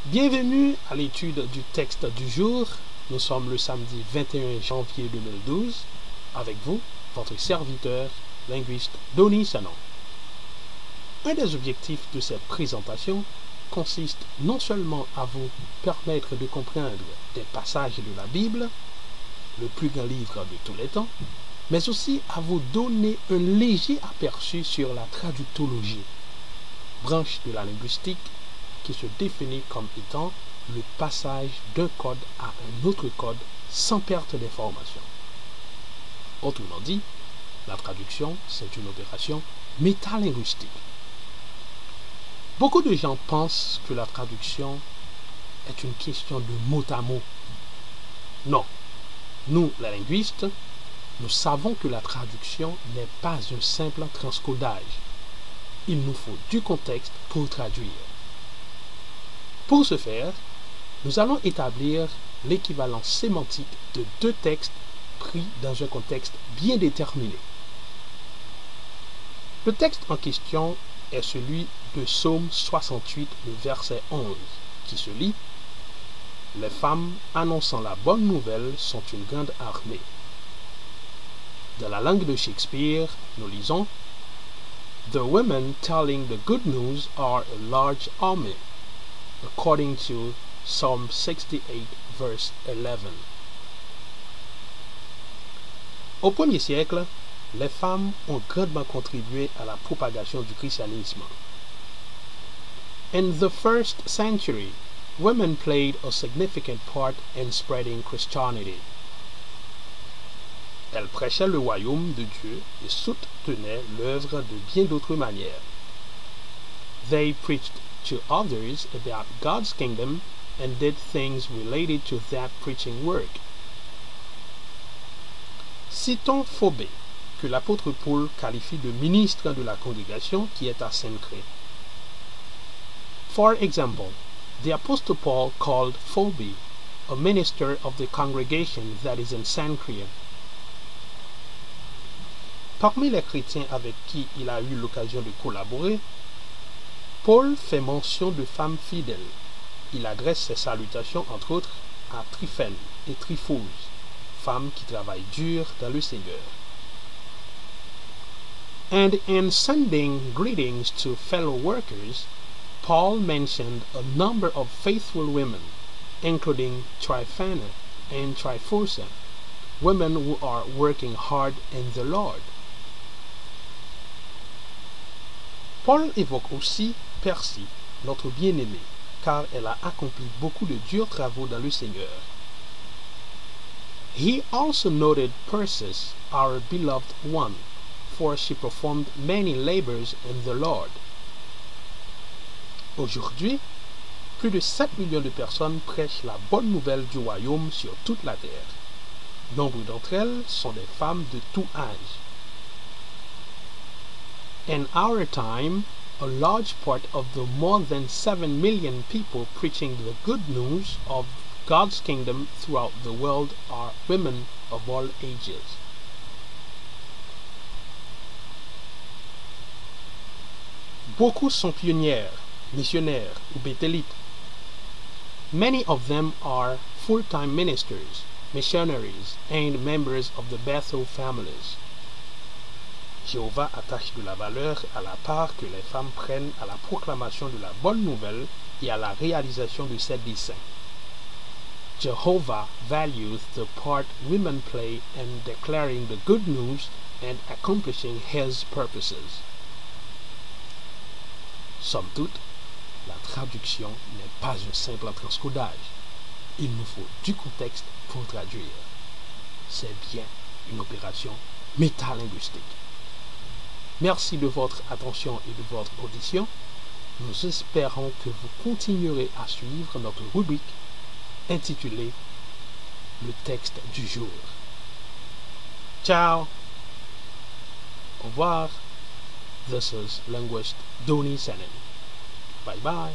Bienvenue à l'étude du texte du jour. Nous sommes le samedi 21 janvier 2012. Avec vous, votre serviteur, linguiste Donny Sanon. Un des objectifs de cette présentation consiste non seulement à vous permettre de comprendre des passages de la Bible, le plus grand livre de tous les temps, mais aussi à vous donner un léger aperçu sur la traductologie, branche de la linguistique qui se définit comme étant le passage d'un code à un autre code sans perte d'information. Autrement dit, la traduction, c'est une opération métalinguistique. Beaucoup de gens pensent que la traduction est une question de mot à mot. Non, nous, les linguistes, nous savons que la traduction n'est pas un simple transcodage. Il nous faut du contexte pour traduire. Pour ce faire, nous allons établir l'équivalence sémantique de deux textes pris dans un contexte bien déterminé. Le texte en question est celui de Psaume 68, le verset 11, qui se lit « Les femmes annonçant la bonne nouvelle sont une grande armée ». Dans la langue de Shakespeare, nous lisons « The women telling the good news are a large army », according to Psalm 68, verse 11. Au 1er siècle, les femmes ont grandement contribué à la propagation du christianisme. In the 1st century, women played a significant part in spreading Christianity. Elles prêchaient le royaume de Dieu et soutenaient l'œuvre de bien d'autres manières. They preached to others about God's kingdom and did things related to that preaching work. Citons Phobé, que l'apôtre Paul qualifie de ministre de la congrégation qui est à Cenchréa. For example, the apostle Paul called Phobé a minister of the congregation that is in Cenchréa. Parmi les chrétiens avec qui il a eu l'occasion de collaborer, Paul fait mention de femmes fidèles. Il adresse ses salutations entre autres à Tryphène et Tryphose, femmes qui travaillent dur dans le Seigneur. And in sending greetings to fellow workers, Paul mentioned a number of faithful women, including Tryphena and Tryphosa, women who are working hard in the Lord. Paul évoque aussi Persie, notre bien-aimée, car elle a accompli beaucoup de durs travaux dans le Seigneur. He also noted Persis, our beloved one, for she performed many labors in the Lord. Aujourd'hui, plus de 7 millions de personnes prêchent la bonne nouvelle du royaume sur toute la terre. Nombre d'entre elles sont des femmes de tout âge. In our time, a large part of the more than 7 million people preaching the good news of God's kingdom throughout the world are women of all ages. Beaucoup sont pionnières, missionnaires ou béthélites. Many of them are full-time ministers, missionaries, and members of the Bethel families. Jéhovah attache de la valeur à la part que les femmes prennent à la proclamation de la bonne nouvelle et à la réalisation de ses desseins. Jehovah values the part women play in declaring the good news and accomplishing his purposes. Somme toute, la traduction n'est pas un simple transcodage. Il nous faut du contexte pour traduire. C'est bien une opération métalinguistique. Merci de votre attention et de votre audition. Nous espérons que vous continuerez à suivre notre rubrique intitulée Le texte du jour. Ciao! Au revoir. This is linguist Donny Sanon. Bye bye.